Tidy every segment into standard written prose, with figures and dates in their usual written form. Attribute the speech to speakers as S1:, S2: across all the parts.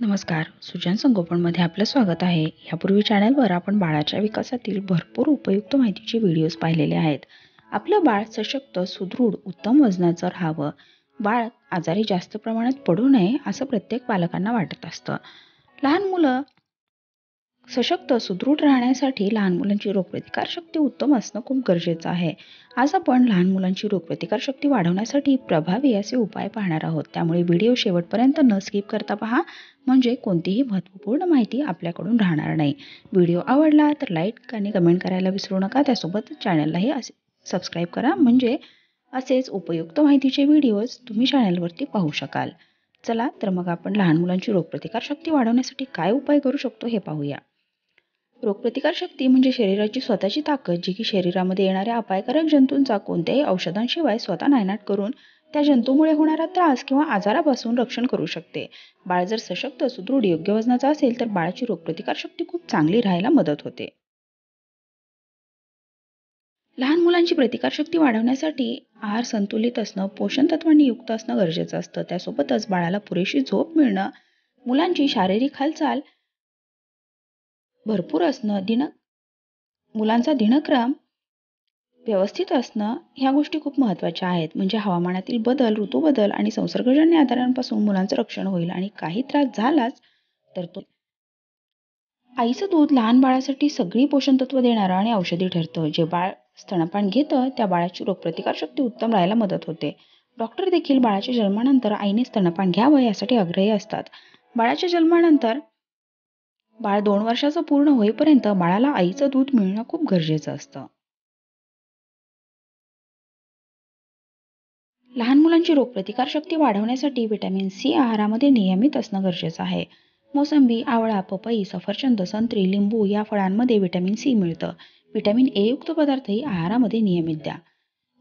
S1: नमस्कार. सुजान संगोपनमध्ये आपलं स्वागत आहे. यापूर्वी चॅनलवर आपण बाळाच्या विकासातील भरपूर उपयुक्त माहितीचे व्हिडिओज पाहिलेले आहेत. आपलं बाळ सशक्त, सुदृढ, उत्तम वजनाचं राहावं, बाळ आजारी जास्त प्रमाणात पडू नये असं प्रत्येक पालकांना वाटत असतं. लहान मुलं सशक्त, सुदृढ राहण्यासाठी लहान मुलांची रोगप्रतिकारशक्ती उत्तम असणं खूप गरजेचं आहे. आज आपण लहान मुलांची रोगप्रतिकारशक्ती वाढवण्यासाठी प्रभावी असे उपाय पाहणार आहोत. त्यामुळे व्हिडिओ शेवटपर्यंत न स्किप करता पहा, म्हणजे कोणतीही महत्त्वपूर्ण माहिती आपल्याकडून राहणार नाही. व्हिडिओ आवडला तर लाईक आणि कमेंट करायला विसरू नका. त्यासोबत चॅनललाही सबस्क्राईब करा, म्हणजे असेच उपयुक्त माहितीचे व्हिडिओज तुम्ही चॅनलवरती पाहू शकाल. चला तर मग आपण लहान मुलांची रोगप्रतिकारशक्ती वाढवण्यासाठी काय उपाय करू शकतो हे पाहूया. रोगप्रतिकारशक्ती म्हणजे शरीराची स्वतःची ताकद, जी की शरीरामध्ये येणाऱ्या अपायकारक जंतूंचा कोणत्याही औषधांशिवाय स्वतः नायनाट करून त्या जंतूमुळे होणारा त्रास किंवा आजारापासून रक्षण करू शकते. बाळ जर सशक्त, सुदृढ, योग्य वजनाचा असेल तर बाळाची रोगप्रतिकारशक्ती खूप चांगली राहायला मदत होते. लहान मुलांची प्रतिकारशक्ती वाढवण्यासाठी आहार संतुलित असणं, पोषण तत्वांनी युक्त असणं गरजेचं असतं. त्यासोबतच बाळाला पुरेशी झोप मिळणं, मुलांची शारीरिक हालचाल भरपूर असणं, मुलांचा दिनक्रम व्यवस्थित असणं, ह्या गोष्टी खूप महत्त्वाच्या आहेत. म्हणजे हवामानातील बदल, ऋतूबदल आणि संसर्गजन्य आजारांपासून मुलांचं रक्षण होईल. आणि काही त्रास झालाच तर तो आईचं दूध लहान बाळासाठी सगळी पोषण तत्व देणारं आणि औषधी ठरतं. जे बाळ स्तनपान घेतं त्या बाळाची रोगप्रतिकारशक्ती उत्तम राहायला मदत होते. डॉक्टर देखील बाळाच्या जन्मानंतर आईने स्तनपान घ्यावं यासाठी आग्रही असतात. बाळाच्या जन्मानंतर बाळ 2 वर्षाचं पूर्ण होईपर्यंत बाळाला आईचं दूध मिळणं खूप गरजेचं असतं. लहान मुलांची रोगप्रतिकारशक्ती वाढवण्यासाठी व्हिटॅमिन सी आहारामध्ये नियमित असणं गरजेचं आहे. मोसंबी, आवळा, पपई, सफरचंद, संत्री, लिंबू या फळांमध्ये व्हिटॅमिन सी मिळतं. व्हिटॅमिन ए युक्त पदार्थही आहारामध्ये नियमित द्या.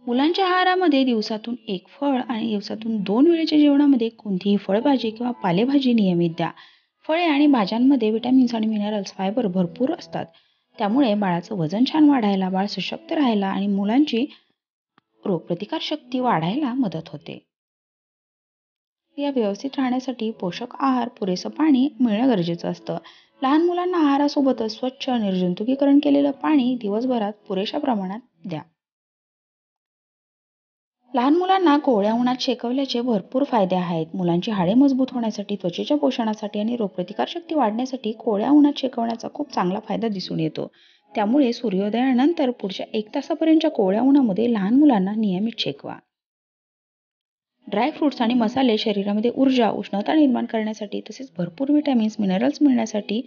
S1: मुलांच्या आहारामध्ये दिवसातून 1 फळ आणि दिवसातून 2 वेळेच्या जेवणामध्ये कोणतीही फळभाजी किंवा पालेभाजी नियमित द्या. फळे आणि भाज्यांमध्ये व्हिटॅमिन्स आणि मिनरल्स, फायबर भरपूर असतात. त्यामुळे बाळाचं वजन छान वाढायला, बाळ सशक्त राहायला आणि मुलांची रोगप्रतिकारशक्ती वाढायला मदत होते. या व्यवस्थित राहण्यासाठी पोषक आहार, पुरेसं पाणी मिळणं गरजेचं असतं. लहान मुलांना आहारासोबतच स्वच्छ, निर्जंतुकीकरण केलेलं पाणी दिवसभरात पुरेशा प्रमाणात द्या. लहान मुलांना कोवळ्या उन्हात शेकवल्याचे भरपूर फायदे आहेत. मुलांची हाडे मजबूत होण्यासाठी, त्वचेच्या पोषणासाठी आणि रोगप्रतिकारशक्ती वाढण्यासाठी कोवळ्या उन्हात शेकवण्याचा खूप चांगला फायदा दिसून येतो. त्यामुळे सूर्योदयानंतर पुढच्या 1 तासापर्यंतच्या कोवळ्या उन्हामध्ये लहान मुलांना नियमित शेकवा. ड्रायफ्रुट्स आणि मसाले शरीरामध्ये ऊर्जा, उष्णता निर्माण करण्यासाठी तसेच भरपूर व्हिटॅमिन्स, मिनरल्स मिळण्यासाठी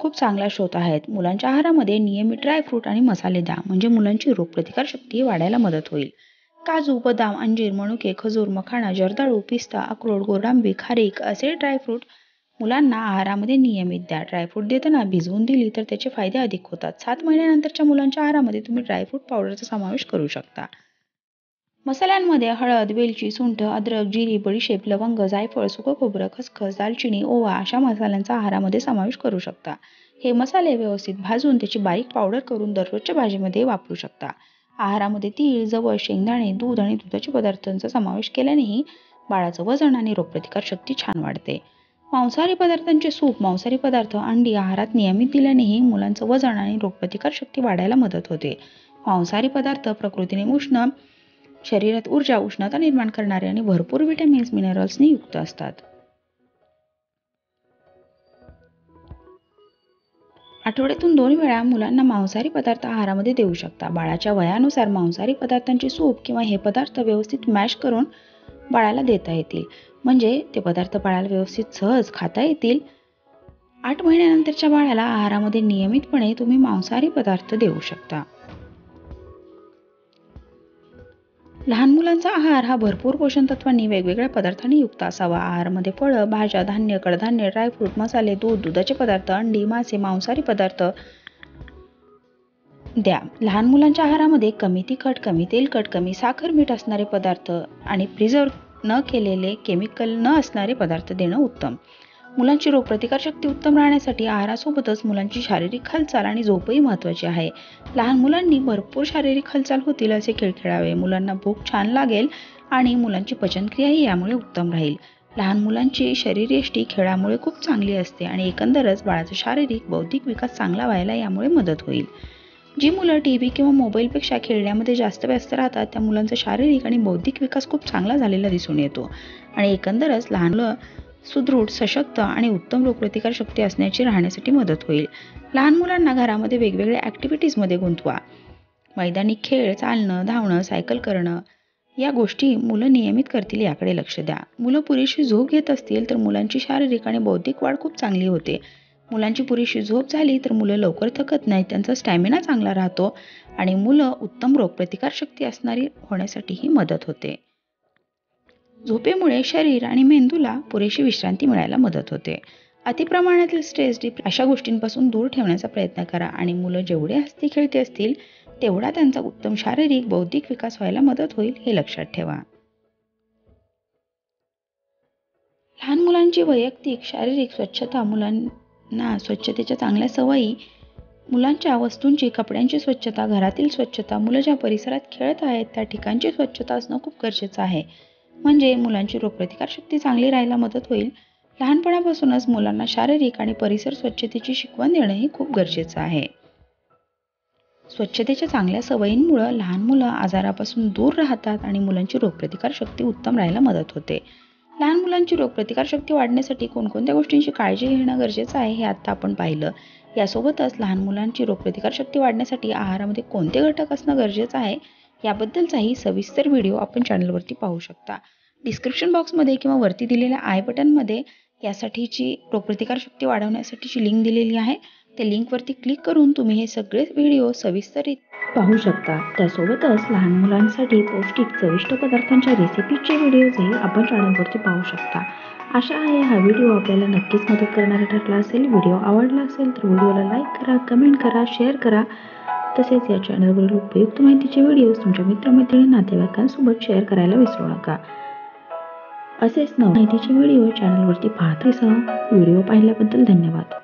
S1: खूप चांगला स्रोत आहेत. मुलांच्या आहारामध्ये नियमित ड्रायफ्रूट आणि मसाले द्या, म्हणजे मुलांची रोगप्रतिकारशक्ती वाढायला मदत होईल. काजू, बदाम, अंजीर, मनुके, खजूर, मखाना, जर्दाळू, पिस्ता, अक्रोड, गोडांबी, खारीक असे ड्रायफ्रूट मुलांना आहारामध्ये नियमित द्या. ड्रायफ्रूट देताना भिजवून दिली तर त्याचे फायदे अधिक होतात. 7 महिन्यानंतरच्या मुलांच्या आहारामध्ये तुम्ही ड्रायफ्रूट पावडरचा समावेश करू शकता. मसाल्यांमध्ये हळद, वेलची, सुंठ, अद्रक, जिरी, बडीशेप, लवंग, जायफळ, सुकं खोबरं, खसखस, दालचिनी, ओवा अशा मसाल्यांचा आहारामध्ये समावेश करू शकता. हे मसाले व्यवस्थित भाजून त्याची बारीक पावडर करून दररोजच्या भाजीमध्ये वापरू शकता. आहारामध्ये तीळ, जवस, शेंगदाणे, दूध आणि दुधाच्या पदार्थांचा समावेश केल्यानेही बाळाचं वजन आणि रोगप्रतिकारशक्ती छान वाढते. मांसाहारी पदार्थांचे सूप, मांसाहारी पदार्थ, अंडी आहारात नियमित दिल्यानेही मुलांचं वजन आणि रोगप्रतिकारशक्ती वाढायला मदत होते. मांसाहारी पदार्थ प्रकृतीने उष्ण, शरीरात ऊर्जा, उष्णता निर्माण करणारे आणि भरपूर व्हिटॅमिन्स, मिनरल्सनी युक्त असतात. आठवड्यातून 2 वेळा मुलांना मांसाहारी पदार्थ आहारामध्ये देऊ शकता. बाळाच्या वयानुसार मांसाहारी पदार्थांची सूप किंवा हे पदार्थ व्यवस्थित मॅश करून बाळाला देता येतील, म्हणजे ते पदार्थ बाळाला व्यवस्थित सहज खाता येतील. 8 महिन्यानंतरच्या बाळाला आहारामध्ये नियमितपणे तुम्ही मांसाहारी पदार्थ देऊ शकता. लहान मुलांचा आहार हा भरपूर पोषण तत्वांनी वेगवेगळ्या पदार्थांनी युक्त असावा. आहारामध्ये फळं, भाज्या, धान्य, कडधान्य, ड्रायफ्रूट, मसाले, दूध, दुधाचे पदार्थ, अंडी, मासे, मांसाहारी पदार्थ द्या. लहान मुलांच्या आहारामध्ये कमी तिखट, कमी तेलकट, कमी साखर, मीठ असणारे पदार्थ आणि प्रिझर्व्ह न केलेले, केमिकल न असणारे पदार्थ देणं उत्तम. मुलांची रोगप्रतिकारशक्ती उत्तम राहण्यासाठी आहारासोबतच मुलांची शारीरिक हालचाल आणि झोपही महत्त्वाची आहे. लहान मुलांनी भरपूर शारीरिक हालचाल होतील असे खेळ खेळावे. मुलांना भूक छान लागेल आणि मुलांची पचनक्रियाही यामुळे उत्तम राहील. लहान मुलांची शरीरयष्टी खेळामुळे खूप चांगली असते आणि एकंदरच बाळाचा शारीरिक बौद्धिक विकास चांगला व्हायला यामुळे मदत होईल. जी मुलं टीव्ही किंवा मोबाईलपेक्षा खेळण्यामध्ये जास्त व्यस्त राहतात त्या मुलांचा शारीरिक आणि बौद्धिक विकास खूप चांगला झालेला दिसून येतो आणि एकंदरच लहान मुलं सुदृढ, सशक्त आणि उत्तम रोगप्रतिकार शक्ती असण्याची राहण्यासाठी मदत होईल. लहान मुलांना घरामध्ये वेगवेगळ्या ॲक्टिव्हिटीजमध्ये गुंतवा. मैदानी खेळ, चालणं, धावणं, सायकल करणं या गोष्टी मुलं नियमित करतील याकडे लक्ष द्या. मुलं पुरेशी झोप घेत असतील तर मुलांची शारीरिक आणि बौद्धिक वाढ खूप चांगली होते. मुलांची पुरेशी झोप झाली तर मुलं लवकर थकत नाहीत, त्यांचा स्टॅमिना चांगला राहतो आणि मुलं उत्तम रोगप्रतिकार शक्ती असणारी होण्यासाठीही मदत होते. झोपेमुळे शरीर आणि मेंदूला पुरेशी विश्रांती मिळायला मदत होते. अतिप्रमाणातील स्ट्रेस, अशा गोष्टींपासून दूर ठेवण्याचा प्रयत्न करा आणि मुलं जेवढे हसती खेळते असतील तेवढा त्यांचा उत्तम शारीरिक बौद्धिक विकास व्हायला मदत होईल हे लक्षात ठेवा. लहान मुलांची वैयक्तिक शारीरिक स्वच्छता, मुलांना स्वच्छतेच्या चांगल्या सवयी, मुलांच्या वस्तूंची, कपड्यांची स्वच्छता, घरातील स्वच्छता, मुलं ज्या परिसरात खेळत आहेत त्या ठिकाणची स्वच्छता असणं खूप गरजेचं आहे. म्हणजे मुलांची रोगप्रतिकार शक्ती चांगली राहायला मदत होईल. लहानपणापासूनच मुलांना शारीरिक आणि परिसर स्वच्छतेची शिकवण देणंही खूप गरजेचं आहे. स्वच्छतेच्या चांगल्या सवयींमुळे लहान मुलं आजारापासून दूर राहतात आणि मुलांची रोगप्रतिकार शक्ती उत्तम राहायला मदत होते. लहान मुलांची रोगप्रतिकार शक्ती वाढण्यासाठी कोणकोणत्या गोष्टींची काळजी घेणं गरजेचं आहे हे आता आपण पाहिलं. यासोबतच लहान मुलांची रोगप्रतिकार शक्ती वाढण्यासाठी आहारामध्ये कोणते घटक असणं गरजेचं आहे याबद्दलचाही सविस्तर व्हिडिओ आपण चॅनलवरती पाहू शकता. डिस्क्रिप्शन बॉक्समध्ये किंवा वरती दिलेल्या आय बटनमध्ये यासाठीची रोगप्रतिकार शक्ती वाढवण्यासाठीची लिंक दिलेली आहे. त्या लिंकवरती क्लिक करून तुम्ही हे सगळे व्हिडिओ सविस्तर पाहू शकता. त्यासोबतच लहान मुलांसाठी पौष्टिक चविष्ट पदार्थांच्या रेसिपीचे व्हिडिओजही आपण चॅनलवरती पाहू शकता. आशा आहे हा व्हिडिओ आपल्याला नक्कीच मदत करणारा ठरला असेल. व्हिडिओ आवडला असेल तर व्हिडिओला लाईक करा, कमेंट करा, शेअर करा. तसेच या चॅनलवरील उपयुक्त माहितीचे व्हिडिओज तुमच्या मित्रमैत्रिणी, नातेवाईकांसोबत शेअर करायला विसरू नका. असेच माहितीचे व्हिडिओ चॅनलवरती पाहत राहा. व्हिडिओ पाहिल्याबद्दल धन्यवाद.